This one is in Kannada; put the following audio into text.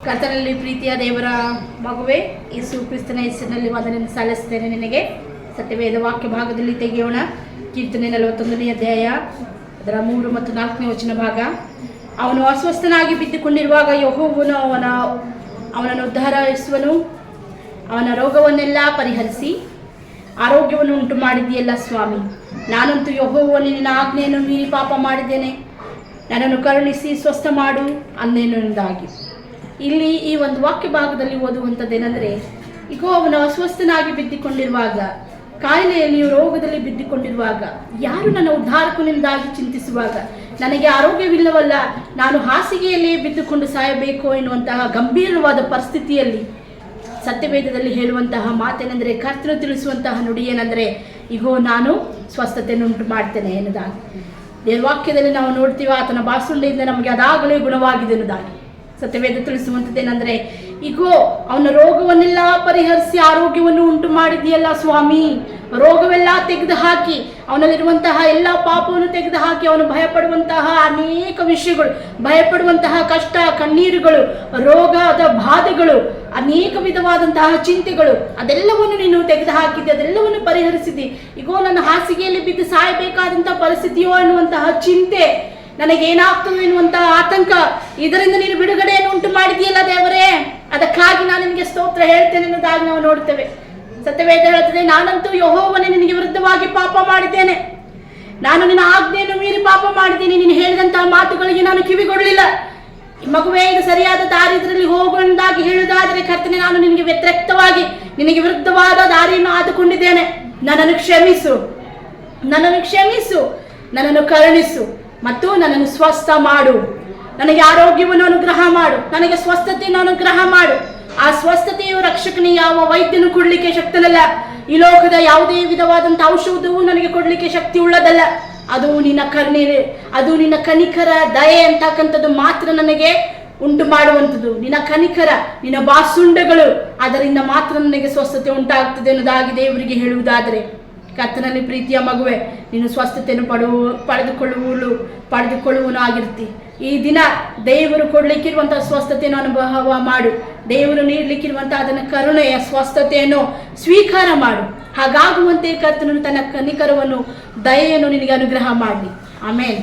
ಕರ್ತನಲ್ಲಿ ಪ್ರೀತಿಯ ದೇವರ ಮಗುವೆ, ಯೇಸು ಕ್ರಿಸ್ತನ ಹೆಸರಿನಲ್ಲಿ ವಂದನೆಯನ್ನು ಸಲ್ಲಿಸುತ್ತೇನೆ ನಿನಗೆ. ಸತ್ಯವೇದ ವಾಕ್ಯ ಭಾಗದಲ್ಲಿ ತೆಗೆಯೋಣ. ಕೀರ್ತನೆ 41ನೇ ಅಧ್ಯಾಯ ಅದರ 3 ಮತ್ತು 4ನೇ ವಚನ ಭಾಗ. ಅವನು ಅಸ್ವಸ್ಥನಾಗಿ ಬಿದ್ದುಕೊಂಡಿರುವಾಗ ಯೆಹೋವನು ಅವನನ್ನು ಉದ್ಧರಿಸುವನು. ಅವನ ರೋಗವನ್ನೆಲ್ಲ ಪರಿಹರಿಸಿ ಆರೋಗ್ಯವನ್ನು ಉಂಟು ಮಾಡಿದೆಯಲ್ಲ ಸ್ವಾಮಿ. ನಾನಂತೂ ಯೆಹೋವನು ನಿನ್ನ ಆಜ್ಞೆಯನ್ನು ಮೀರಿ ಪಾಪ ಮಾಡಿದ್ದೇನೆ, ನನ್ನನ್ನು ಕರುಣಿಸಿ ಸ್ವಸ್ಥ ಮಾಡು ಅಂದೇನೊಂದಾಗಿ. ಇಲ್ಲಿ ಈ ಒಂದು ವಾಕ್ಯ ಭಾಗದಲ್ಲಿ ಓದುವಂಥದ್ದೇನೆಂದರೆ, ಈಗ ಅವನು ಅಸ್ವಸ್ಥನಾಗಿ ಬಿದ್ದುಕೊಂಡಿರುವಾಗ, ಕಾಯಿಲೆಯಲ್ಲಿ ರೋಗದಲ್ಲಿ ಬಿದ್ದುಕೊಂಡಿರುವಾಗ, ಯಾರು ನನ್ನ ಉದ್ಧಾರಕನಿಂದಾಗಿ ಚಿಂತಿಸುವಾಗ, ನನಗೆ ಆರೋಗ್ಯವಿಲ್ಲವಲ್ಲ, ನಾನು ಹಾಸಿಗೆಯಲ್ಲಿ ಬಿದ್ದುಕೊಂಡು ಸಾಯಬೇಕು ಎನ್ನುವಂತಹ ಗಂಭೀರವಾದ ಪರಿಸ್ಥಿತಿಯಲ್ಲಿ ಸತ್ಯವೇದದಲ್ಲಿ ಹೇಳುವಂತಹ ಮಾತೇನೆಂದರೆ, ಕರ್ತನು ತಿಳಿಸುವಂತಹ ನುಡಿ ಏನೆಂದರೆ, ಇಗೋ ನಾನು ಸ್ವಸ್ಥತೆಯನ್ನು ಉಂಟು ಮಾಡ್ತೇನೆ ಎನ್ನುವುದಾಗಿ. ದೇವವಾಕ್ಯದಲ್ಲಿ ನಾವು ನೋಡ್ತೀವಿ, ಆತನ ಬಾಸುಂಡೆಯಿಂದ ನಮಗೆ ಅದಾಗಲೇ ಗುಣವಾಗಿದೆ ಎನ್ನುವುದಾಗಿ. ಸತ್ಯವೇದ ತಿಳಿಸುವಂಥದ್ದೇನೆಂದರೆ, ಇಗೋ ಅವನ ರೋಗವನ್ನೆಲ್ಲ ಪರಿಹರಿಸಿ ಆರೋಗ್ಯವನ್ನು ಉಂಟು ಮಾಡಿದೆಯಲ್ಲ ಸ್ವಾಮಿ. ರೋಗವೆಲ್ಲ ತೆಗೆದು ಹಾಕಿ, ಅವನಲ್ಲಿರುವಂತಹ ಎಲ್ಲ ಪಾಪವನ್ನು ತೆಗೆದು ಹಾಕಿ, ಅವನು ಭಯಪಡುವಂತಹ ಅನೇಕ ವಿಷಯಗಳು, ಭಯಪಡುವಂತಹ ಕಷ್ಟ, ಕಣ್ಣೀರುಗಳು, ರೋಗದ ಬಾಧೆಗಳು, ಅನೇಕ ವಿಧವಾದಂತಹ ಚಿಂತೆಗಳು, ಅದೆಲ್ಲವನ್ನು ನೀನು ತೆಗೆದು ಹಾಕಿದ್ದೆ, ಅದೆಲ್ಲವನ್ನು ಪರಿಹರಿಸಿದ್ದಿ. ಇಗೋ ನನ್ನ ಹಾಸಿಗೆಯಲ್ಲಿ ಬಿದ್ದು ಸಾಯಬೇಕಾದಂತಹ ಪರಿಸ್ಥಿತಿಯೋ ಎನ್ನುವಂತಹ ಚಿಂತೆ, ನನಗೇನಾಗ್ತದೆ ಎನ್ನುವಂತಹ ಆತಂಕ, ಇದರಿಂದ ನೀನು ಬಿಡುಗಡೆಯನ್ನು ಉಂಟು ಮಾಡಿದೆಯಲ್ಲ ದೇವರೇ, ಅದಕ್ಕಾಗಿ ನಾನು ನಿನಗೆ ಸ್ತೋತ್ರ ಹೇಳ್ತೇನೆ ಎನ್ನುವುದಾಗಿ ನಾವು ನೋಡ್ತೇವೆ. ಸತ್ಯವೇದ ಹೇಳ್ತದೆ, ನಾನಂತೂ ಯೆಹೋವನೇ ನಿನಗೆ ವಿರುದ್ಧವಾಗಿ ಪಾಪ ಮಾಡಿದ್ದೇನೆ, ನಾನು ನಿನ್ನ ಆಜ್ಞೆಯನ್ನು ಮೀರಿ ಪಾಪ ಮಾಡಿದ್ದೀನಿ, ನೀನು ಹೇಳಿದಂತಹ ಮಾತುಗಳಿಗೆ ನಾನು ಕಿವಿಗೊಡಲಿಲ್ಲ. ಮಗುವೇ, ಇದು ಸರಿಯಾದ ದಾರಿ, ಇದರಲ್ಲಿ ಹೋಗುವಂದಾಗಿ ಹೇಳುವುದಾದರೆ ಕರ್ತನೆ, ನಾನು ನಿನಗೆ ವ್ಯತಿರಿಕ್ತವಾಗಿ ನಿನಗೆ ವಿರುದ್ಧವಾದ ದಾರಿಯನ್ನು ಆದುಕೊಂಡಿದ್ದೇನೆ. ನನ್ನನ್ನು ಕ್ಷಮಿಸು, ನನ್ನನ್ನು ಕ್ಷಮಿಸು, ನನ್ನನ್ನು ಕರುಣಿಸು ಮತ್ತು ನನ್ನನ್ನು ಸ್ವಸ್ಥ ಮಾಡು. ನನಗೆ ಆರೋಗ್ಯವನ್ನು ಅನುಗ್ರಹ ಮಾಡು, ನನಗೆ ಸ್ವಸ್ಥತೆಯನ್ನು ಅನುಗ್ರಹ ಮಾಡು. ಆ ಸ್ವಸ್ಥತೆಯು ರಕ್ಷಕನಿಗೆ ಯಾವ ವೈದ್ಯನು ಕೊಡಲಿಕ್ಕೆ ಶಕ್ತನಲ್ಲ. ಈ ಲೋಕದ ಯಾವುದೇ ವಿಧವಾದಂಥ ಔಷಧವು ನನಗೆ ಕೊಡಲಿಕ್ಕೆ ಶಕ್ತಿ ಉಳ್ಳದಲ್ಲ. ಅದು ನಿನ್ನ ಕರುಣೆ, ಅದು ನಿನ್ನ ಕನಿಕರ, ದಯೆ ಅಂತಕ್ಕಂಥದ್ದು ಮಾತ್ರ ನನಗೆ ಉಂಟು ಮಾಡುವಂಥದ್ದು. ನಿನ್ನ ಕನಿಕರ, ನಿನ್ನ ಬಾಸುಂಡೆಗಳು, ಅದರಿಂದ ಮಾತ್ರ ನನಗೆ ಸ್ವಸ್ಥತೆ ಉಂಟಾಗ್ತದೆ ಅನ್ನೋದಾಗಿ ದೇವರಿಗೆ ಹೇಳುವುದಾದರೆ, ಕರ್ತನಲ್ಲಿ ಪ್ರೀತಿಯ ಮಗುವೆ, ನೀನು ಸ್ವಸ್ಥತೆಯನ್ನು ಪಡೆದುಕೊಳ್ಳುವನು ಆಗಿರ್ತಿ. ಈ ದಿನ ದೇವರು ಕೊಡ್ಲಿಕ್ಕಿರುವಂತಹ ಸ್ವಸ್ಥತೆಯನ್ನು ಅನುಭವ ಮಾಡು. ದೇವರು ನೀಡಲಿಕ್ಕಿರುವಂತಹ ಅದನ್ನು ಕರುಣೆಯ ಸ್ವಸ್ಥತೆಯನ್ನು ಸ್ವೀಕಾರ ಮಾಡು. ಹಾಗಾಗುವಂತೆ ಕರ್ತನು ತನ್ನ ಕನಿಕರವನ್ನು, ದಯೆಯನ್ನು ನಿನಗೆ ಅನುಗ್ರಹ ಮಾಡಲಿ. ಆಮೇಲೆ